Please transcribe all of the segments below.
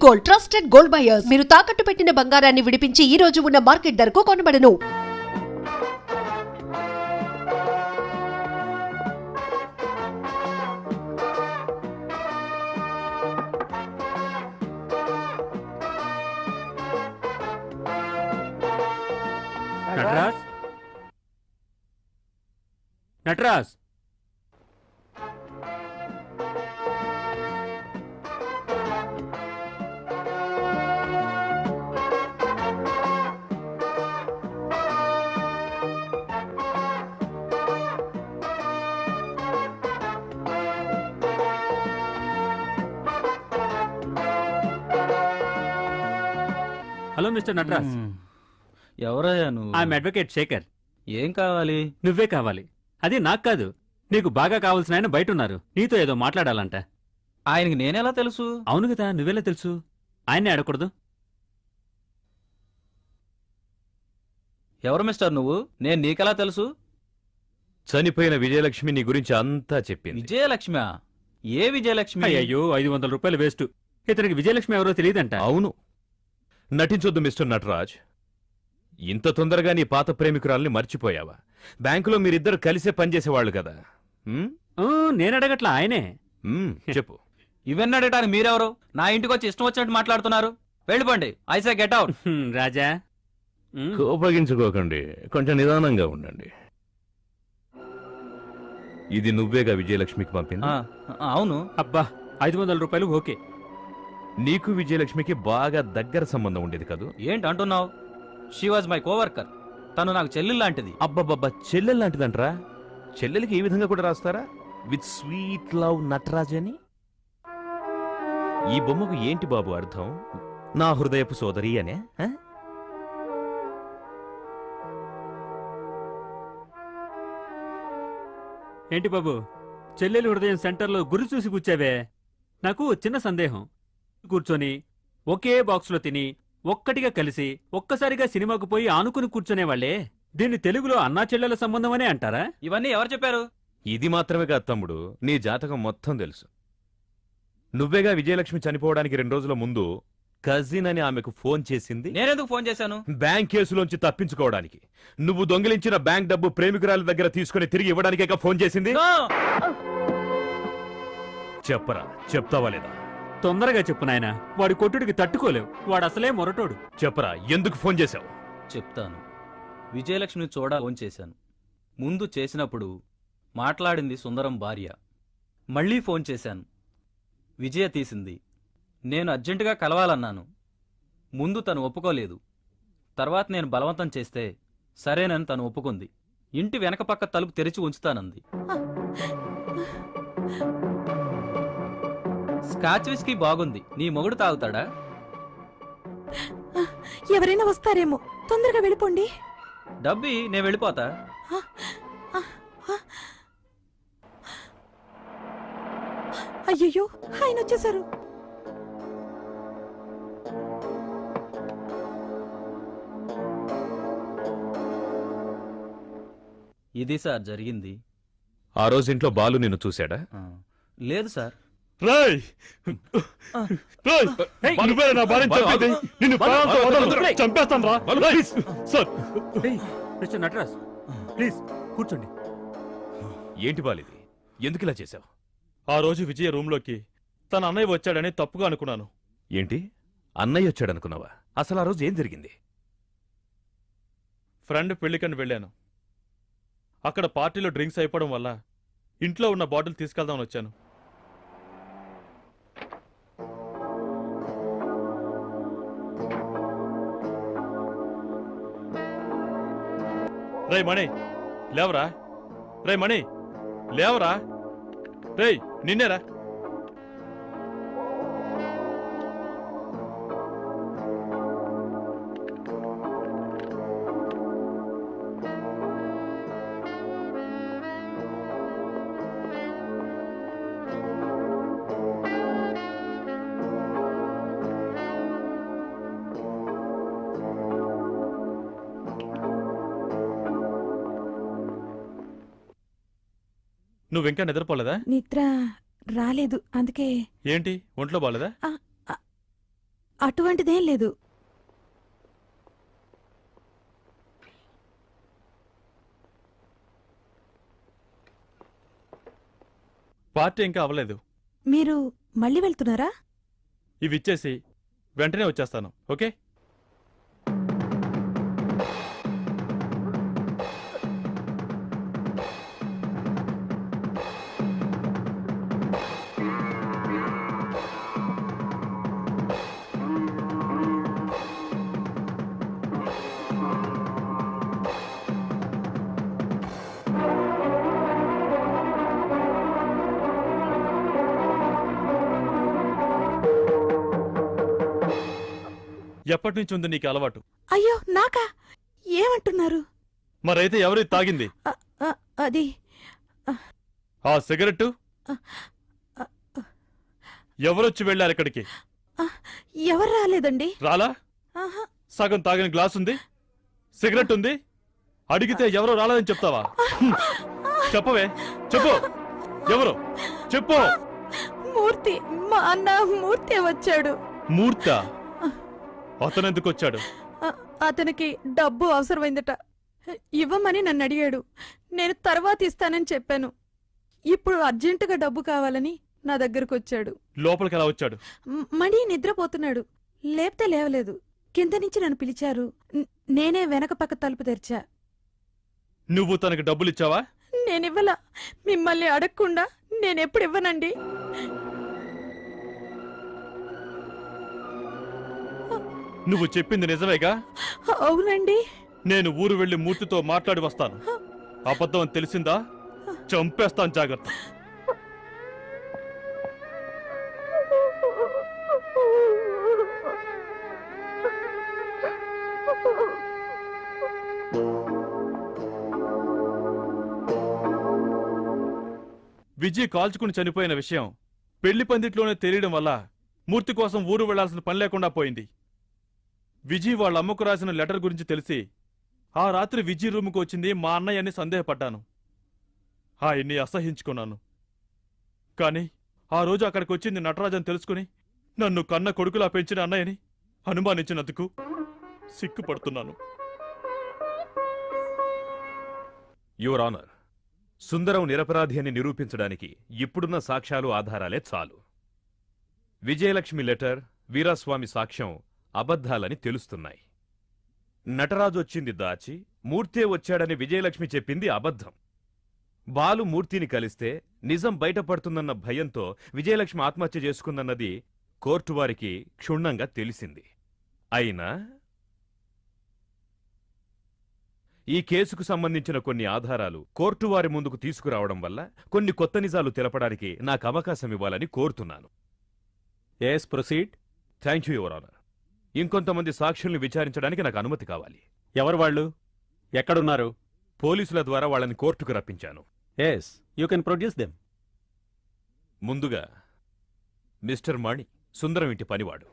Gold, trusted gold buyers. మీరు తాకట్టు పెట్టిన బంగారాన్ని విడిపించి ఈ రోజు ఉన్న మార్కెట్ ధరకు కొనబడను. Nataraj, Nataraj, hello mister Nataraj. ఎవరయ్యా నువ్వు? I'm advocate Sekhar. ఏం కావాలి? నువ్వే కావాలి. అది నాకు కాదు, నీకు బాగా కావాల్సిన ఆయన బయట ఉన్నారు, నీతో ఏదో మాట్లాడాలంట. ఆయనకి నేనెలా తెలుసు? అవును కదా, నువ్వెలా తెలుసు? ఆయన్నే అడగకూడదు? ఎవరు మిస్టర్ నువ్వు? నేను నీకెలా తెలుసు? చనిపోయిన విజయలక్ష్మి నీ గురించి అంతా చెప్పింది. విజయలక్ష్మి? ఏ విజయలక్ష్మి? అయ్యో, 500 రూపాయలు వేస్ట్. ఇతనికి విజయలక్ష్మి ఎవరో తెలియదంట. అవును, నటించొద్దు మిస్టర్ నటరాజ్. ఇంత తొందరగా నీ పాత ప్రేమికురాల్ని మర్చిపోయావా? బ్యాంకులో మీరిద్దరు కలిసే పనిచేసేవాళ్ళు కదా. నేను అడగట్లా, ఆయనే. చెప్పు. ఇవన్నీ అడగటానికి మీరెవరు? నా ఇంటికి వచ్చి ఇష్టం వచ్చినట్టు మాట్లాడుతున్నారు. వెళ్ళిపోండి. ఐసే గెట్ అవుట్. రాజా, కోపగించుకోకండి, కొంచెం నిదానంగా ఉండండి. ఇది నువ్వేగా విజయలక్ష్మికి పంపింది? అవును. అబ్బా, 500 రూపాయలు ఓకే. నీకు విజయలక్ష్మికి బాగా దగ్గర సంబంధం ఉండేది కదూ? ఏంటి అంటున్నావు? She was my co-worker. తను నాకు చెల్లెలు లాంటిది. అబ్బబ్బబ్బా, చెల్లెలు లాంటిదంటరా? చెల్లెలకి ఈ విధంగా కూడా రాస్తారా? విత్ స్వీట్ లవ్ నటరాజ్ అని. ఈ బొమ్మకు ఏంటి బాబు అర్థం? నా హృదయపు సోదరి అనే? ఏంటి బాబు, చెల్లెలు హృదయం సెంటర్లో గురి చూసి కూర్చావే? నాకు చిన్న సందేహం. కూర్చొని ఒకే బాక్స్లో తిని ఒక్కటిగా కలిసి ఒక్కసారిగా సినిమాకు పోయి ఆనుకుని కూర్చునేవాళ్లే దీన్ని తెలుగులో అన్నా చెల్లెల సంబంధం అనే అంటారా? ఇవన్నీ ఎవరు చెప్పారు? ఇది మాత్రమే కాదు తమ్ముడు, నీ జాతకం మొత్తం తెలుసు. నువ్వేగా విజయలక్ష్మి చనిపోవడానికి 2 రోజుల ముందు కజిన్ అని ఆమెకు ఫోన్ చేసింది. నేనెందుకు ఫోన్ చేశాను? బ్యాంక్ కేసులోంచి తప్పించుకోవడానికి. నువ్వు దొంగిలించిన బ్యాంక్ డబ్బు ప్రేమికురాలి దగ్గర తీసుకుని తిరిగి ఇవ్వడానికే ఫోన్ చేసింది. చెప్పరా, చెప్తావా లేదా? తొందరగా చెప్పు నాయనా, వాడి కొట్టుడికి తట్టుకోలేవు. వాడు అసలే మొరటోడు. చెప్పరా, ఎందుకు ఫోన్ చేశావు? చెప్తాను. విజయలక్ష్మిని ఫోన్ చేశాను. ముందు చేసినప్పుడు మాట్లాడింది సుందరం భార్య. మళ్లీ ఫోన్ చేశాను. విజయ తీసింది. నేను అర్జెంటుగా కలవాలన్నాను. ముందు తను ఒప్పుకోలేదు. తర్వాత నేను బలవంతం చేస్తే సరేనని తను ఒప్పుకుంది. ఇంటి వెనక పక్క తలుపు తెరిచి ఉంచుతానంది. స్కాచ్ విస్కీ బాగుంది, నీ మొగుడు తాగుతాడా? ఎవరైనా వస్తారేమో, తొందరగా వెళ్ళిపోండి. డబ్బి, నేను వెళ్ళిపోతా. అయ్యయ్యో, ఆయన వచ్చేసారు. ఇది సార్ జరిగింది. ఆ రోజు ఇంట్లో బాలు నిన్ను చూశాడా? లేదు సార్. మిస్టర్ నటరాజ్, ప్లీజ్ కూర్చోండి. ఏంటి బాలిది, ఎందుకు ఇలా చేశావు? ఆ రోజు విజయ రూంలోకి తన అన్నయ్య వచ్చాడని తప్పుగా అనుకున్నాను. ఏంటి, అన్నయ్య వచ్చాడనుకున్నావా? అసలు ఆ రోజు ఏం జరిగింది? ఫ్రెండ్ పెళ్లికని వెళ్ళాను. అక్కడ పార్టీలో డ్రింక్స్ అయిపోవడం వల్ల ఇంట్లో ఉన్న బాటిల్ తీసుకెళ్దామని వచ్చాను. రే మణి, లేవరా. రే మణి, లేవరా. రే, నిన్నేరా. నువ్వింకా నిద్రపోలేదా? నిద్ర రాలేదు, అందుకే. ఏంటి, ఒంట్లో బాలేదా? అటువంటిదేం లేదు. పార్టీ ఇంకా అవ్వలేదు. మీరు మళ్ళీ వెళ్తున్నారా? ఇవి ఇచ్చేసి వెంటనే వచ్చేస్తాను. ఓకే? ఎప్పటి నుంచి ఉంది నీకు అలవాటు? అయ్యో నాకా? ఏమంటున్నారు? మరైతే ఎవరు ఇది తాగింది? అది ఆ సిగరెట్టు ఎవరొచ్చి వెళ్ళారు ఇక్కడికి? ఎవరు రాలేదండి. రాలా? ఆహా. సగం తాగిన గ్లాస్ ఉంది, సిగరెట్ ఉంది. అడిగితే ఎవరో రాలేదని చెప్తావా? చెప్పవే, చెప్పు. ఎవరు? చెప్పు. మూర్తి, మా అన్న మూర్తి వచ్చాడు. మూర్త? అతనెందుకు వచ్చాడు? అతనికి డబ్బు అవసరమైందట. ఇవ్వమని నన్ను అడిగాడు. నేను తర్వాత ఇస్తానని చెప్పాను. ఇప్పుడు అర్జెంటుగా డబ్బు కావాలని నా దగ్గరకు వచ్చాడు. లోపలికి ఎలా వచ్చాడు? మణి నిద్రపోతున్నాడు. లేపితే లేవలేదు. కింద నుంచి నన్ను పిలిచారు. నేనే వెనక పక్క తలుపు తెరిచా. నువ్వు తనకి డబ్బులిచ్చావా? నేనివ్వలా. మిమ్మల్ని అడగకుండా నేనెప్పుడు ఇవ్వనండి. నువ్వు చెప్పింది నిజమేగా? అవునండి. నేను ఊరు వెళ్లి మూర్తితో మాట్లాడి వస్తాను. అబద్ధం అని తెలిసిందా చంపేస్తాను, జాగ్రత్త. విజయ్ కాల్చుకుని చనిపోయిన విషయం పెళ్లి పందిట్లోనే తెలియడం వల్ల మూర్తి కోసం ఊరు వెళ్లాల్సిన పని లేకుండా పోయింది. విజయ్ వాళ్ళ అమ్మకు రాసిన లెటర్ గురించి తెలిసి ఆ రాత్రి విజయ్ రూముకు వచ్చింది మా అన్నయ్యని సందేహపడ్డాను. ఆయన్ని అసహించుకున్నాను. కాని ఆ రోజు అక్కడికి వచ్చింది నటరాజన్ తెలుసుకుని నన్ను కన్న కొడుకులా పెంచిన అన్నయ్యని అనుమానించినందుకు సిగ్గుపడుతున్నాను. యువర్ ఆనర్, సుందరం నిరపరాధి అని నిరూపించడానికి ఇప్పుడున్న సాక్ష్యాలు ఆధారాలే చాలు. విజయలక్ష్మి లెటర్, వీరాస్వామి సాక్ష్యం అబద్ధాలని తెలుస్తున్నాయి. నటరాజు వచ్చింది దాచి, మూర్తే వచ్చాడని విజయలక్ష్మి చెప్పింది అబద్ధం. బాలు మూర్తిని కలిస్తే నిజం బయటపడుతుందన్న భయంతో విజయలక్ష్మి ఆత్మహత్య చేసుకుందన్నది కోర్టు వారికి క్షుణ్ణంగా తెలిసింది. అయినా ఈ కేసుకు సంబంధించిన కొన్ని ఆధారాలు కోర్టు వారి ముందుకు తీసుకురావడం వల్ల కొన్ని కొత్త నిజాలు తెలపడానికి నాకు అవకాశం ఇవ్వాలని కోరుతున్నాను. Yes, proceed. Thank you, your honour. ఇంకొంతమంది సాక్షుల్ని విచారించడానికి నాకు అనుమతి కావాలి. ఎవరు వాళ్ళు? ఎక్కడున్నారు? పోలీసుల ద్వారా వాళ్ళని కోర్టుకు రప్పించాను. Yes, you can produce them. ముందుగా మిస్టర్ మణి, సుందరం ఇంటి పనివాడు.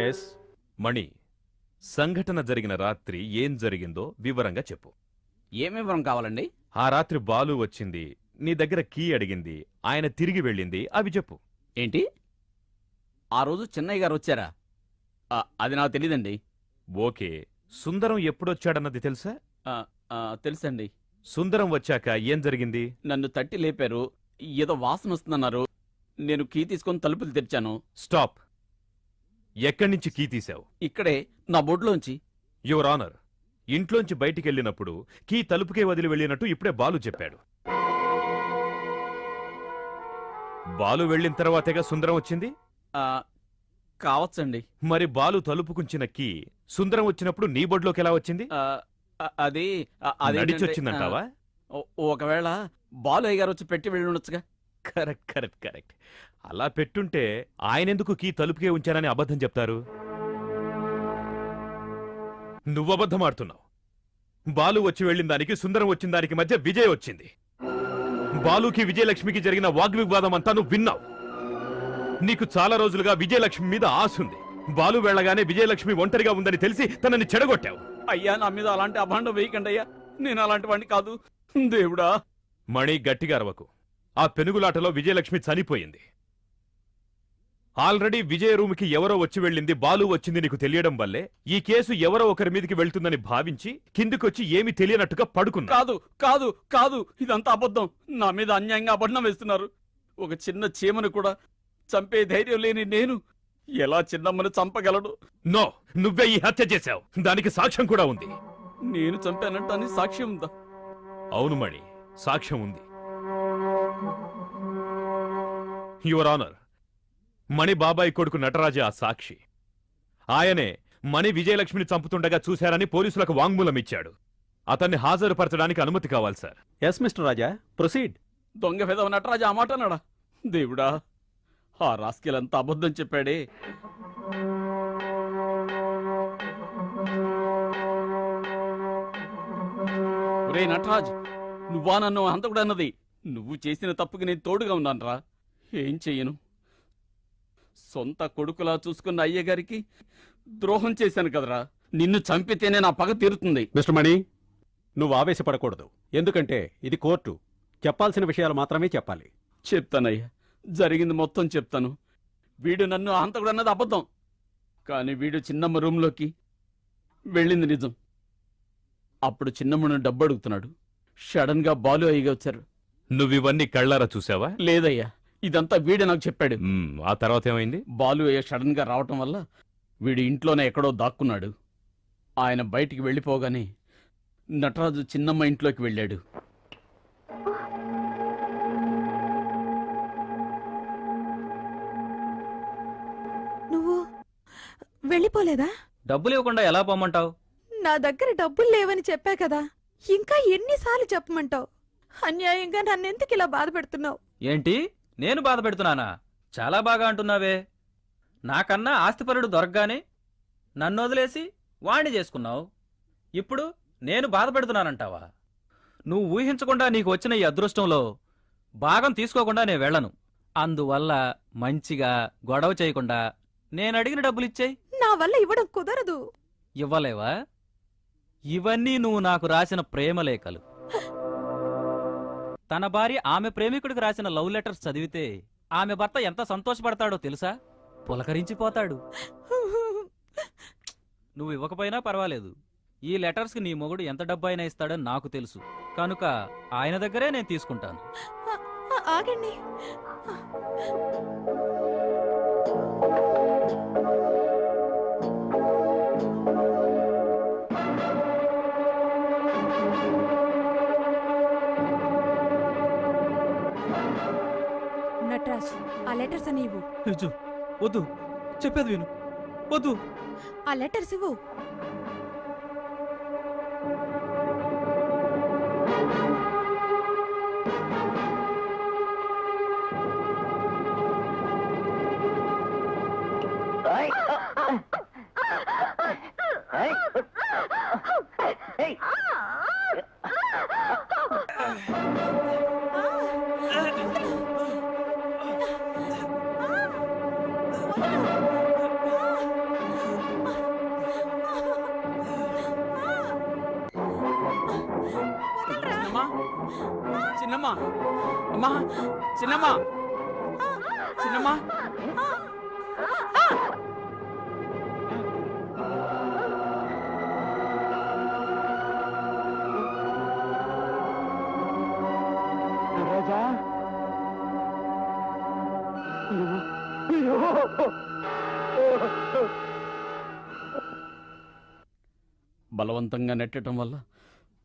ఎస్. మణి, సంఘటన జరిగిన రాత్రి ఏం జరిగిందో వివరంగా చెప్పు. ఏం వివరం కావాలండి? ఆ రాత్రి బాలు వచ్చింది, నీ దగ్గర కీ అడిగింది, ఆయన తిరిగి వెళ్ళింది, అవి చెప్పు. ఏంటి? ఆ రోజు చిన్నయ్య గారు వచ్చారా? అది నాకు తెలీదండి. ఓకే, సుందరం ఎప్పుడొచ్చాడన్నది తెలుసా? తెలుసండి. సుందరం వచ్చాక ఏం జరిగింది? నన్ను తట్టి లేపారు. ఏదో వాసన వస్తుందన్నారు. నేను కీ తీసుకొని తలుపులు తెరిచాను. స్టాప్. ఎక్కడి నుంచి కీ తీశావు? ఇక్కడే నా బొడ్లోంచి. యువర్ ఆనర్, ఇంట్లోంచి బయటికెళ్ళినప్పుడు కీ తలుపుకే వదిలి వెళ్ళినట్టు ఇప్పుడే బాలు చెప్పాడు. బాలు వెళ్ళిన తర్వాతేగా సుందరం వచ్చింది? కావచ్చండి. మరి బాలు తలుపుకుంచిన కీ సుందరం వచ్చినప్పుడు నీ బొడ్లోకి ఎలా వచ్చింది? అది నడిచొచ్చిందంటావా? ఒకవేళ బాలయ్య గారు వచ్చి పెట్టి వెళ్ళి ఉండొచ్చుగా. Correct correct correct. అలా పెట్టుంటే ఆయనెందుకు కీ తలుపుకే ఉంచానని అబద్ధం చెప్తారు? నువ్వు అబద్ధమాడుతున్నావు. బాలు వచ్చి వెళ్ళిన దానికి సుందరం వచ్చిన దానికి మధ్య విజయ్ వచ్చింది. బాలుకి విజయలక్ష్మికి జరిగిన వాగ్వివాదం అంతా నువ్వు విన్నావు. నీకు చాలా రోజులుగా విజయలక్ష్మి మీద ఆశ ఉంది. బాలు వెళ్ళగానే విజయలక్ష్మి ఒంటరిగా ఉందని తెలిసి తనని చెడగొట్టావు. అయ్యా నా మీద అలాంటి అభాండం వేయకండి అయ్యా, నేను అలాంటి వాడిని కాదు. దేవుడా. మణి, గట్టిగా అరవకు. ఆ పెనుగులాటలో విజయలక్ష్మి చనిపోయింది. ఆల్రెడీ విజయ రూమ్కి ఎవరో వచ్చి వెళ్ళింది, బాలు వచ్చింది నీకు తెలియడం వల్లే ఈ కేసు ఎవరో ఒకరి మీదకి వెళ్తుందని భావించి కిందికొచ్చి ఏమీ తెలియనట్టుగా పడుకున్నా. కాదు కాదు కాదు, ఇదంతా అబద్ధం. నా మీద అన్యాయంగా అబద్ధం వేస్తున్నారు. ఒక చిన్న చీమను కూడా చంపే ధైర్యం లేని నేను ఎలా చిన్నమ్మను చంపగలను? నో, నువ్వే ఈ హత్య చేశావు. దానికి సాక్ష్యం కూడా ఉంది. నేను చంపానంటానికి సాక్ష్యం ఉందా? అవును మణి, సాక్ష్యం ఉంది. యువర్ ఆనర్, మణి బాబాయ్ కొడుకు నటరాజే ఆ సాక్షి. ఆయనే మణి విజయలక్ష్మిని చంపుతుండగా చూశారని పోలీసులకు వాంగ్మూలం ఇచ్చాడు. అతన్ని హాజరుపరచడానికి అనుమతి కావాలి సార్. ఎస్ మిస్టర్ రాజా, ప్రొసీడ్. దొంగ విధవ నటరాజు ఆ మాట అన్నాడా? దేవుడా, ఆ రాస్కెలంతా అబద్ధం చెప్పాడే. ఒరే నటరాజ్, నువ్వా నన్ను హంతకుడు అన్నది? నువ్వు చేసిన తప్పుకి నేను తోడుగా ఉన్నానురా. ఏం చెయ్యను? సొంత కొడుకులా చూసుకున్న అయ్యగారికి ద్రోహం చేశాను కదరా. నిన్ను చంపితేనే నా పగ తీరుతుంది. మిస్టర్ మణి, నువ్వు ఆవేశపడకూడదు. ఎందుకంటే ఇది కోర్టు. చెప్పాల్సిన విషయాలు మాత్రమే చెప్పాలి. చెప్తానయ్యా, జరిగింది మొత్తం చెప్తాను. వీడు నన్ను హంతకుడు అన్నది అబద్ధం, కానీ వీడు చిన్నమ్మ రూంలోకి వెళ్ళింది నిజం. అప్పుడు చిన్నమ్మను డబ్బు అడుగుతున్నాడు. సడన్ గా బాలు అయ్యగా వచ్చారు. నువ్వివన్నీ కళ్ళారా చూసావా? లేదయ్యా, ఇదంతా వీడే నాకు చెప్పాడు. ఆ తర్వాత ఏమైంది? బాలు అయ్య సడన్ గా రావటం వల్ల వీడు ఇంట్లోనే ఎక్కడో దాక్కున్నాడు. ఆయన బయటికి వెళ్ళిపోగానే నటరాజు చిన్నమ్మ ఇంట్లోకి వెళ్ళాడు. నువ్వు వెళ్ళిపోలేదా? డబ్బులు ఇవ్వకుండా ఎలా పోమంటావు? నా దగ్గర డబ్బులు లేవని చెప్పా కదా, ఇంకా ఎన్నిసార్లు చెప్పమంటావు? అన్యాయంగా నన్నెందుకు ఇలా బాధ పెడుతున్నావు? ఏంటి, నేను బాధ పెడుతున్నానా? చాలా బాగా అంటున్నావే. నాకన్నా ఆస్తిపరుడు దొరకగానే నన్ను వదిలేసి వాణ్ణి చేసుకున్నావు. ఇప్పుడు నేను బాధ పెడుతున్నానంటావా? నువ్వు ఊహించకుండా నీకు వచ్చిన ఈ అదృష్టంలో భాగం తీసుకోకుండా నేను వెళ్ళను. అందువల్ల మంచిగా గొడవ చేయకుండా నేను అడిగిన డబ్బులిచ్చేయి. నా వల్ల ఇవ్వడం కుదరదు. ఇవ్వలేవా? ఇవన్నీ నువ్వు నాకు రాసిన ప్రేమలేఖలు. తన భార్య ఆమె ప్రేమికుడికి రాసిన లవ్ లెటర్స్ చదివితే ఆమె భర్త ఎంత సంతోషపడతాడో తెలుసా? పులకరించిపోతాడు. నువ్వు ఇవ్వకపోయినా పర్వాలేదు. ఈ లెటర్స్కి నీ మొగుడు ఎంత డబ్బైనా ఇస్తాడని నాకు తెలుసు. కనుక ఆయన దగ్గరే నేను తీసుకుంటాను. ఆగండి. నటరాజ్, ఆ లెటర్స్ అని ఇవ్వు. వద్దు, చెప్పేది విను. వద్దు. ఆ లెటర్స్ ఇవ్వు. చిన్నమ్మా, అమ్మా, చిన్నమ్మా, చిన్నమ్మా. బలవంతంగా నెట్టడం వల్ల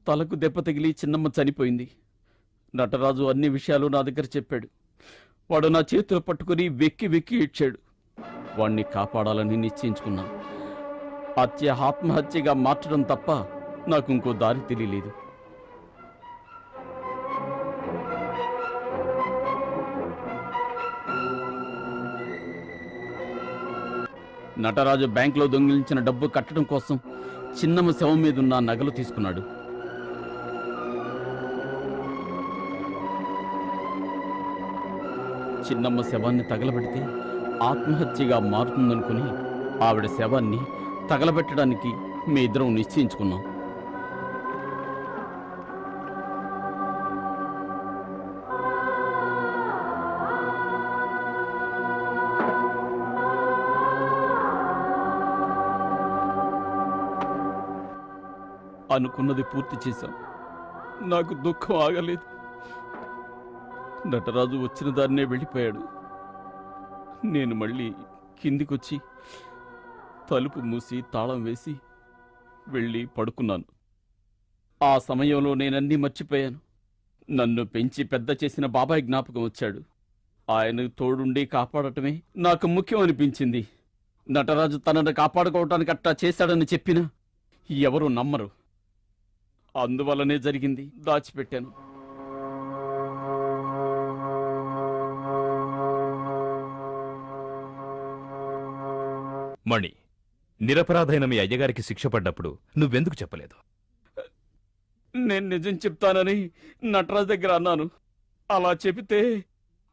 తలకు దెబ్బ తగిలి చిన్నమ్మ చనిపోయింది. నటరాజు అన్ని విషయాలు నా దగ్గర చెప్పాడు. వాడు నా చేతులు పట్టుకుని వెక్కి వెక్కి ఇచ్చాడు. వాణ్ణి కాపాడాలని నిశ్చయించుకున్నా. హత్య ఆత్మహత్యగా మార్చడం తప్ప నాకు ఇంకో దారి తెలియలేదు. నటరాజు బ్యాంకులో దొంగిలించిన డబ్బు కట్టడం కోసం చిన్నమ్మ శవం మీదున్న నగలు తీసుకున్నాడు. చిన్నమ్మ శవాన్ని తగలబెడితే ఆత్మహత్యగా మారుతుందనుకుని ఆవిడ శవాన్ని తగలబెట్టడానికి మీ ఇద్దరం నిశ్చయించుకున్నాం. అనుకున్నది పూర్తి చేశాం. నాకు దుఃఖం ఆగలేదు. నటరాజు వచ్చిన దాన్నే వెళ్ళిపోయాడు. నేను మళ్ళీ కిందికొచ్చి తలుపు మూసి తాళం వేసి వెళ్ళి పడుకున్నాను. ఆ సమయంలో నేనన్నీ మర్చిపోయాను. నన్ను పెంచి పెద్ద చేసిన బాబాయ్ జ్ఞాపకం వచ్చాడు. ఆయన తోడుండి కాపాడటమే నాకు ముఖ్యం అనిపించింది. నటరాజు తనను కాపాడుకోవటానికి అట్టా చేశాడని చెప్పినా ఎవరూ నమ్మరు. అందువల్లనే జరిగింది. దాచిపెట్టాను. మణి, నిరపరాధైన మీ అయ్యగారికి శిక్ష పడ్డప్పుడు నువ్వెందుకు చెప్పలేదు? నేను నిజం చెప్తానని నటరాజు దగ్గర అన్నాను. అలా చెబితే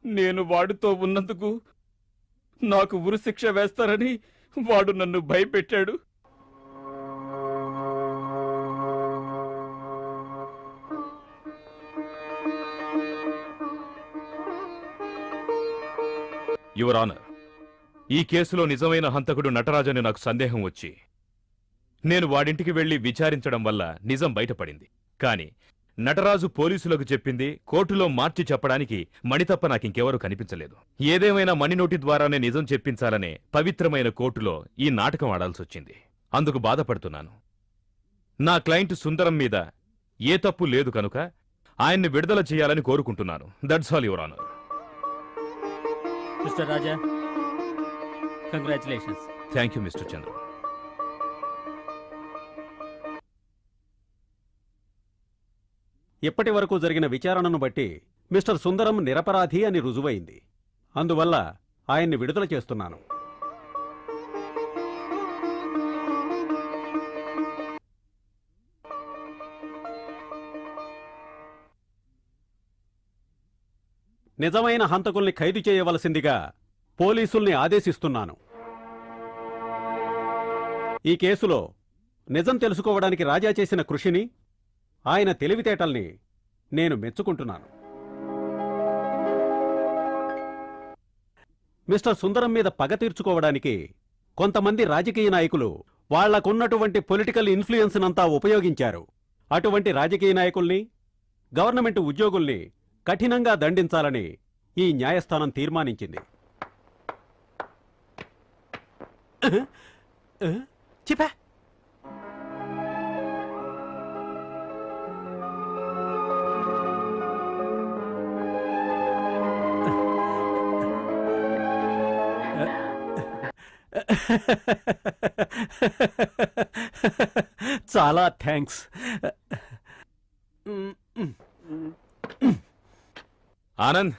నేను వాడితో ఉన్నందుకు నాకు ఉరిశిక్ష వేస్తారని వాడు నన్ను భయపెట్టాడు. యువర్ ఆనర్, ఈ కేసులో నిజమైన హంతకుడు నటరాజని నాకు సందేహం వచ్చి నేను వాడింటికి వెళ్లి విచారించడం వల్ల నిజం బయటపడింది. కాని నటరాజు పోలీసులకు చెప్పింది కోర్టులో మార్చి చెప్పడానికి మణి తప్ప నాకింకెవరూ కనిపించలేదు. ఏదేమైనా మణి నోటి ద్వారానే నిజం చెప్పించాలనే పవిత్రమైన కోర్టులో ఈ నాటకం ఆడాల్సొచ్చింది. అందుకు బాధపడుతున్నాను. నా క్లయింట్ సుందరం మీద ఏ తప్పు లేదు కనుక ఆయన్ని విడుదల చేయాలని కోరుకుంటున్నాను. That's all your honour. Mister Raja, congratulations. Thank you mister Chandra. ఇప్పటి వరకు జరిగిన విచారణను బట్టి మిస్టర్ సుందరం నిరపరాధి అని రుజువైంది. అందువల్ల ఆయన్ని విడుదల చేస్తున్నాను. నిజమైన హంతకుల్ని ఖైదు చేయవలసిందిగా పోలీసుల్ని ఆదేశిస్తున్నాను. ఈ కేసులో నిజం తెలుసుకోవడానికి రాజా చేసిన కృషిని, ఆయన తెలివితేటల్ని నేను మెచ్చుకుంటున్నాను. మిస్టర్ సుందరం మీద పగ తీర్చుకోవడానికి కొంతమంది రాజకీయ నాయకులు వాళ్లకున్నటువంటి పొలిటికల్ ఇన్ఫ్లుయెన్స్నంతా ఉపయోగించారు. అటువంటి రాజకీయ నాయకుల్ని, గవర్నమెంట్ ఉద్యోగుల్ని కఠినంగా దండించాలని ఈ న్యాయస్థానం తీర్మానించింది. చెప్పా చాలా థ్యాంక్స్. ఆనంద్,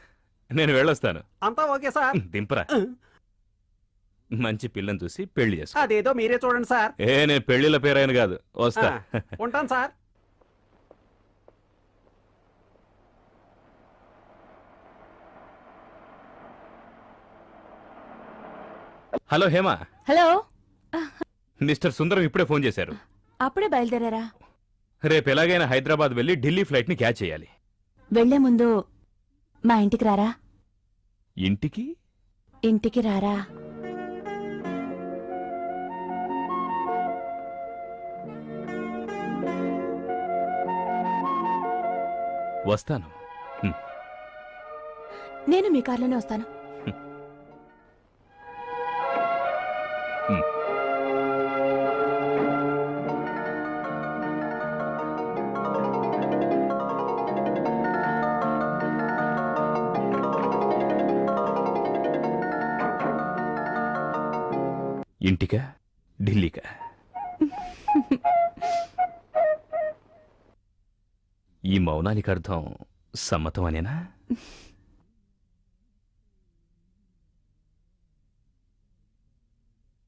నేను వెళ్ళొస్తాను. అంతా ఓకే సార్. దింపరా. మంచి పిల్లని చూసి పెళ్లి చేసుకో. అదేదో మీరే చూడండి సార్. నేను పెళ్లిళ్ళ పేరైన కాదు, వస్తా. ఉంటాను sir. Hello Hema. Hello. Mister Sundaram ఇప్పుడే ఫోన్ చేశారు. అప్పుడే బయలుదేరారా? రేపు ఎలాగైనా హైదరాబాద్ వెళ్లి ఢిల్లీ ఫ్లైట్ ని క్యాచ్ చేయాలి. వెళ్లే ముందు మా ఇంటికి రారా? ఇంటికి? ఇంటికి రారా? వస్తాను. నేను మీ కార్లోనే వస్తాను. ఇంటికా ఢిల్లీకా? ఈ మౌనానికి అర్థం సమ్మతం అనేనా?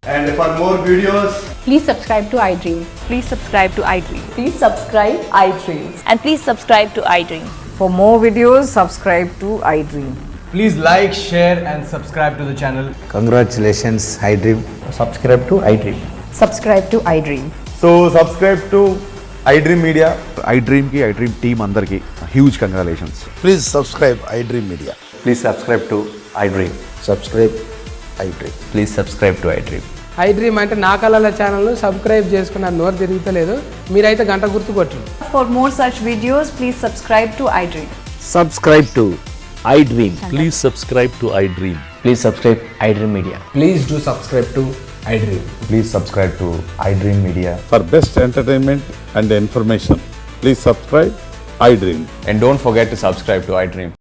And for more videos, please subscribe to iDream. Please subscribe to iDream. Please subscribe iDream. And please subscribe to iDream. For more videos, subscribe to iDream. Please like, share and subscribe to the channel. Congratulations, iDream. Subscribe to iDream. Subscribe to iDream. So subscribe to iDream Media. iDream ki iDream team andarki huge congratulations. Please subscribe iDream Media. Please subscribe to iDream. Subscribe iDream. Please subscribe to iDream. iDream అంటే నా కళల channel subscribe చేసుకున్న నోరు తిరుగుతలేదు. మీరైతే గంట గుర్తు కొట్టండి. For more such videos, please subscribe to iDream. Subscribe to iDream. Please subscribe to iDream. Please subscribe iDream Media. Please do subscribe to iDream. Please subscribe to iDream Media. For best entertainment and information, please subscribe iDream. And don't forget to subscribe to iDream.